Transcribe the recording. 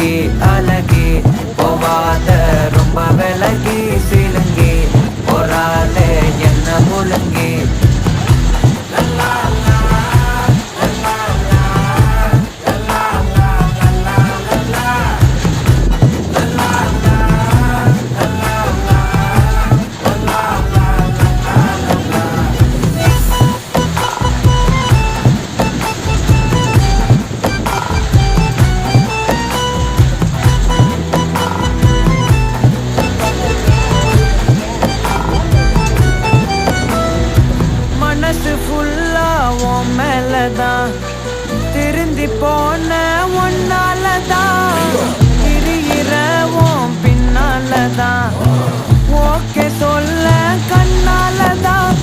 அழகி அழகி போவாத ரொம்ப விலகி சிலுங்கி போறாளே என்ன முழுங்கி மனசு ஃபுல்லா உன் மேலதான் திருந்தி போன ஒன்னாலதான் திரியிற உன் பின்னாலதான் ஓகே சொல்ல கண்ணாலதான்